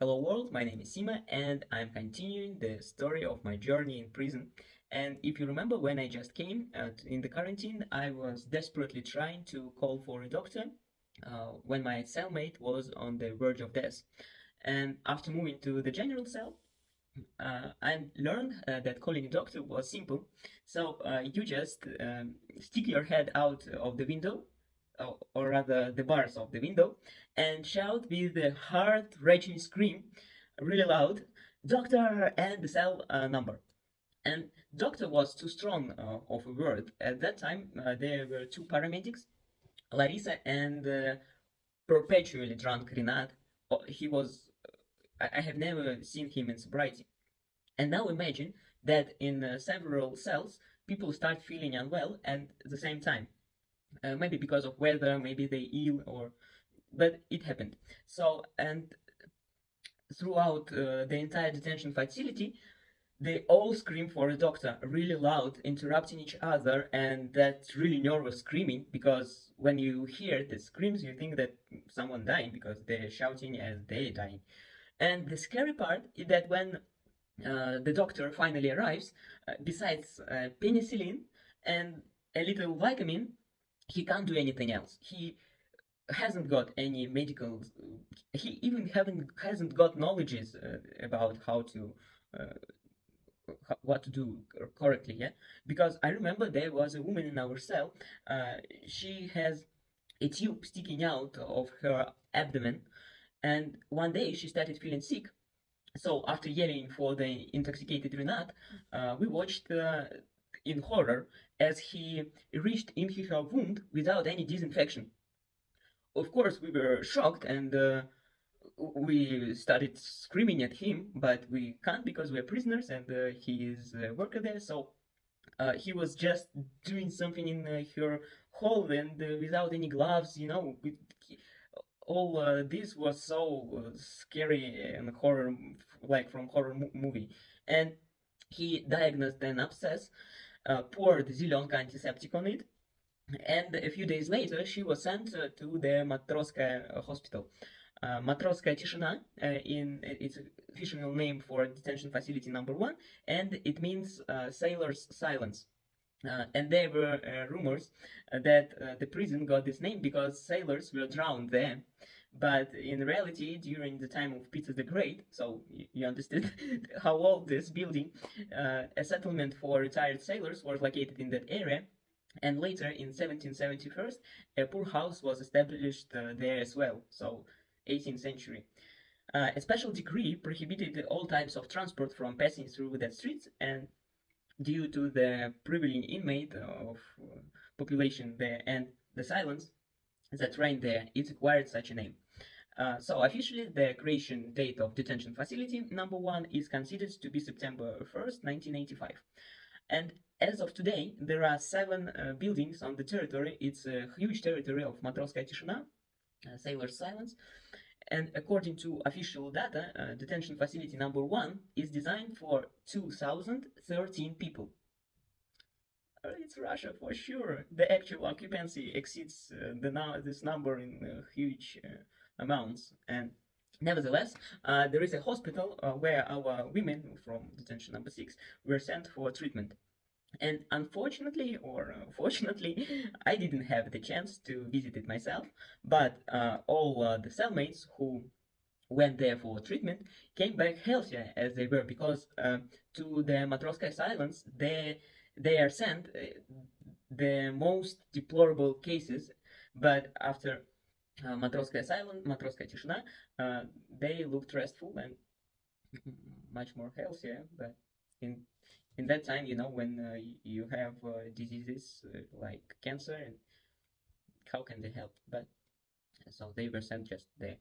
Hello world, my name is Sima and I'm continuing the story of my journey in prison. And if you remember when I just came in the quarantine, I was desperately trying to call for a doctor when my cellmate was on the verge of death. And after moving to the general cell, I learned that calling a doctor was simple. So you just stick your head out of the window, or rather the bars of the window, and shout with a heart-wrenching scream, really loud, "Doctor!" and the cell number. And doctor was too strong of a word. At that time, there were two paramedics, Larisa and perpetually drunk Rinat. He was. I have never seen him in sobriety. And now imagine that in several cells, people start feeling unwell at the same time. Maybe because of weather, maybe they ill, or but it happened. So and throughout the entire detention facility, they all scream for a doctor, really loud, interrupting each other, and that really nervous screaming, because when you hear the screams, you think that someone dying because they're shouting as they're dying. And the scary part is that when the doctor finally arrives, besides penicillin and a little vitamin, he can't do anything else. He hasn't got any medical. He even hasn't got knowledges about how to. What to do correctly, yeah, because I remember there was a woman in our cell. She has a tube sticking out of her abdomen, and one day she started feeling sick. So after yelling for the intoxicated Rinat, we watched in horror as he reached into her wound without any disinfection. Of course, we were shocked and we started screaming at him, but we can't because we're prisoners and he is a worker there. So he was just doing something in her hole and without any gloves, you know. All this was so scary and horror, like from horror movie. And he diagnosed an abscess, poured Zilonka antiseptic on it, and a few days later she was sent to the Matrosskaya hospital. Matrosskaya Tishina, in its official name for detention facility number 1, and it means sailor's silence. And there were rumors that the prison got this name because sailors were drowned there. But in reality, during the time of Peter the Great, so you understood how old this building, a settlement for retired sailors was located in that area. And later, in 1771, a poorhouse was established there as well, so 18th century. A special decree prohibited all types of transport from passing through that street, and due to the prevailing inmate of population there and the silence that reigned there, it acquired such a name. So officially, the creation date of detention facility number 1 is considered to be September 1st, 1985. And as of today, there are 7 buildings on the territory. It's a huge territory of Matrosskaya Tishina, Sailor's Silence. And according to official data, detention facility number 1 is designed for 2013 people. It's Russia for sure. The actual occupancy exceeds this number in huge amounts. And nevertheless, there is a hospital where our women from detention number 6 were sent for treatment. And unfortunately, or fortunately, I didn't have the chance to visit it myself, but all the cellmates who went there for treatment came back healthier as they were, because to the Matrosskaya Silence, they are sent the most deplorable cases, but after Matrosskaya Silence, Matrosskaya Tishina, they looked restful and much more healthier. But in that time, you know, when you have diseases like cancer, and how can they help? But so they were sent just there.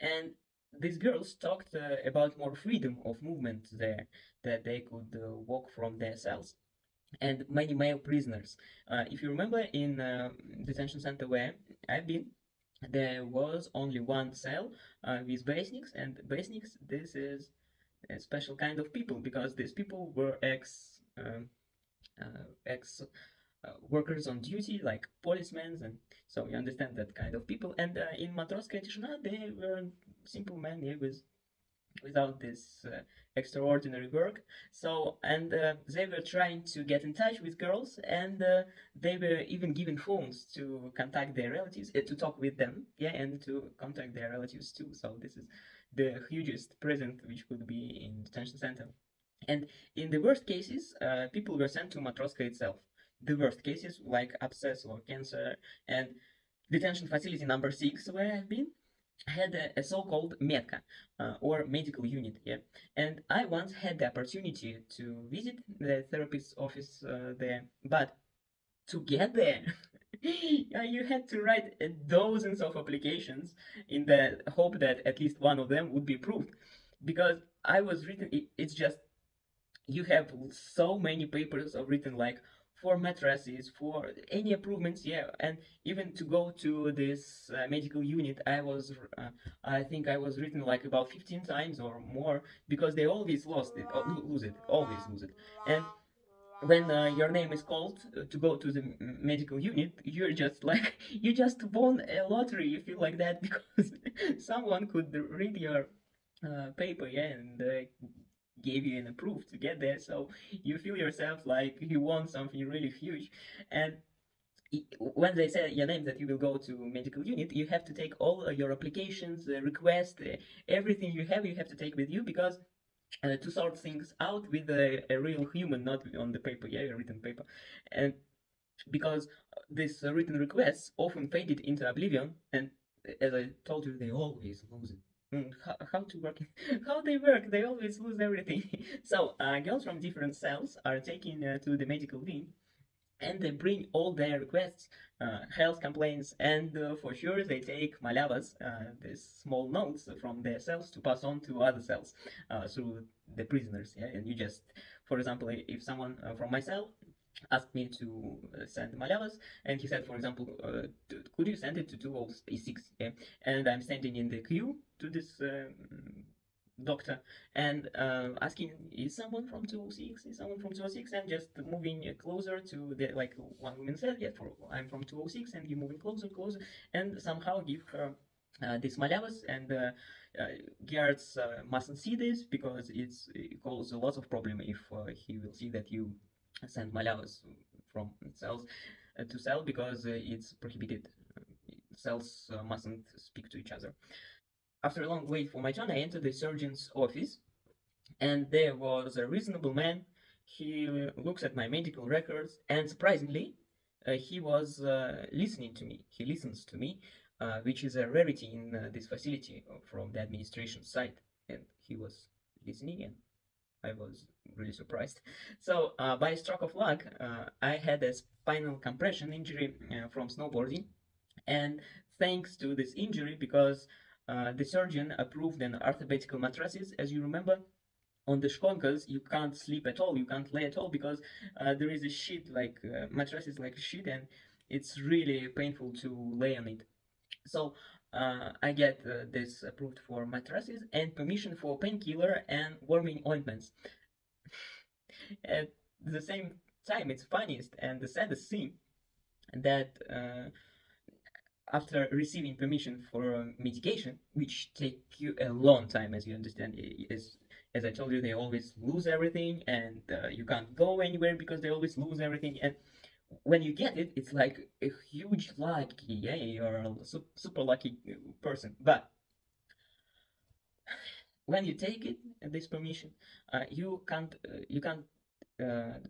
And these girls talked about more freedom of movement there, that they could walk from their cells, and many male prisoners. If you remember, in detention center where I've been, there was only one cell with besniks, and besniks, this is a special kind of people, because these people were ex workers on duty, like policemen, and so you understand that kind of people. And in Matrosskaya Tishina, they were simple men, yeah, with without this extraordinary work. So, and they were trying to get in touch with girls, and they were even given phones to contact their relatives, to talk with them, yeah, and to contact their relatives too. So this is the hugest present which could be in detention center. And in the worst cases, people were sent to Matrosskaya itself. The worst cases, like abscess or cancer, and detention facility number 6, where I've been, had a so-called medka, or medical unit here. And I once had the opportunity to visit the therapist's office there, but to get there, you had to write dozens of applications in the hope that at least one of them would be approved. Because I was written, it's just, you have so many papers of written, like, for mattresses, for any improvements, yeah, and even to go to this medical unit, I think I was written like about 15 times or more, because they always lose it, always lose it. And when your name is called to go to the medical unit, you're just like, you just won a lottery, you feel like that, because someone could read your paper, yeah, and gave you an proof to get there, so you feel yourself like you won something really huge. And when they say your name that you will go to medical unit, you have to take all your applications, requests, everything you have to take with you, because to sort things out with a real human, not on the paper, yeah, a written paper. And because these written requests often faded into oblivion, and as I told you, they always lose it. How to work? How they work? They always lose everything. So girls from different cells are taken to the medical wing, and they bring all their requests, health complaints, and for sure they take malavas, these small notes from their cells, to pass on to other cells through the prisoners. Yeah, and you just, for example, if someone from my cell asked me to send malavas, and he said, for example, could you send it to 206? Yeah? And I'm standing in the queue to this doctor, and asking, is someone from 206? Is someone from 206? And just moving closer to the, like one woman said, yeah, I'm from 206, and you moving closer, and somehow give her these malavas, and guards mustn't see this, because it causes lots of problem if he will see that you send malavas from cells to cell, because it's prohibited. Cells mustn't speak to each other. After a long wait for my turn, I entered the surgeon's office, and there was a reasonable man. He looks at my medical records, and surprisingly, he was listening to me. He listens to me, which is a rarity in this facility from the administration side. And he was listening, and I was really surprised. So, by a stroke of luck, I had a spinal compression injury from snowboarding, and thanks to this injury, because the surgeon approved an orthopedic mattresses, as you remember, on the shkonkas, you can't sleep at all, you can't lay at all, because there is a sheet, like mattresses like a sheet, and it's really painful to lay on it. So I get this approved for mattresses, and permission for painkiller and warming ointments. At the same time, it's funniest and the saddest thing that after receiving permission for medication, which take you a long time, as you understand, as I told you, they always lose everything, and you can't go anywhere because they always lose everything. And when you get it, it's like a huge lucky, yeah, you're a super lucky person. But when you take it, this permission, you can't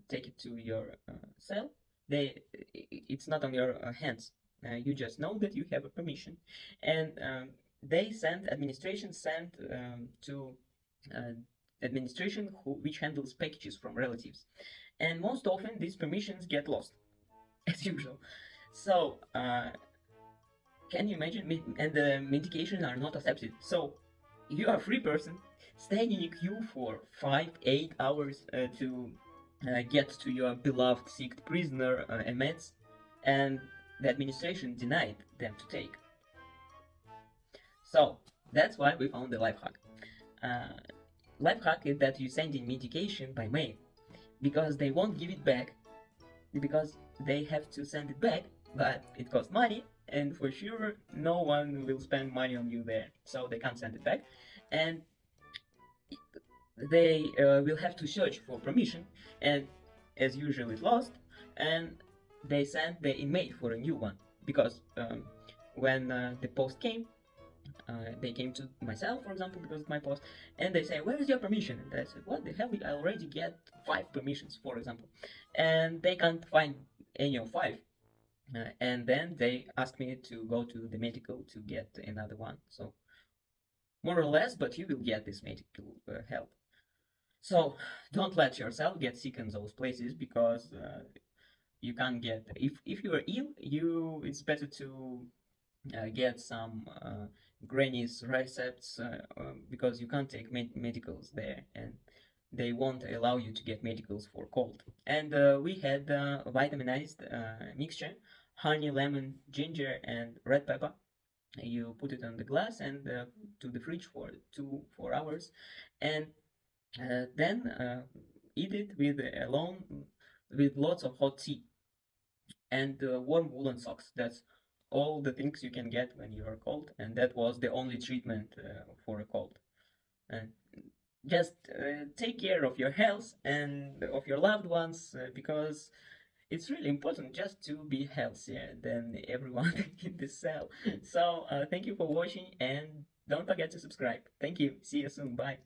take it to your cell. It's not on your hands. You just know that you have a permission, and administration sent to administration which handles packages from relatives, and most often these permissions get lost, as usual. So can you imagine? And the medications are not accepted. So you are a free person standing in a queue for 5-8 hours to get to your beloved sick prisoner meds, and the administration denied them to take. So that's why we found the life hack. Life hack is that you send in medication by mail, because they won't give it back, because they have to send it back, but it costs money, and for sure no one will spend money on you there, so they can't send it back. And they will have to search for permission, and as usual it lost, and they sent the inmate for a new one, because when the post came, they came to myself, for example, because it's my post, and they say, "Where is your permission?" And I said, "What the hell? I already get 5 permissions, for example," and they can't find any of 5. And then they asked me to go to the medical to get another one. So more or less, but you will get this medical help. So don't let yourself get sick in those places, because you can't get, if you are ill, it's better to get some granny's recepts, because you can't take medicals there, and they won't allow you to get medicals for cold. And we had vitaminized mixture, honey, lemon, ginger, and red pepper. You put it on the glass and to the fridge for 4 hours, and then eat it with alone with lots of hot tea and warm woolen socks. That's all the things you can get when you are cold, and that was the only treatment for a cold. And just take care of your health and of your loved ones, because it's really important just to be healthier than everyone in this cell. So thank you for watching, and don't forget to subscribe. Thank you. See you soon. Bye.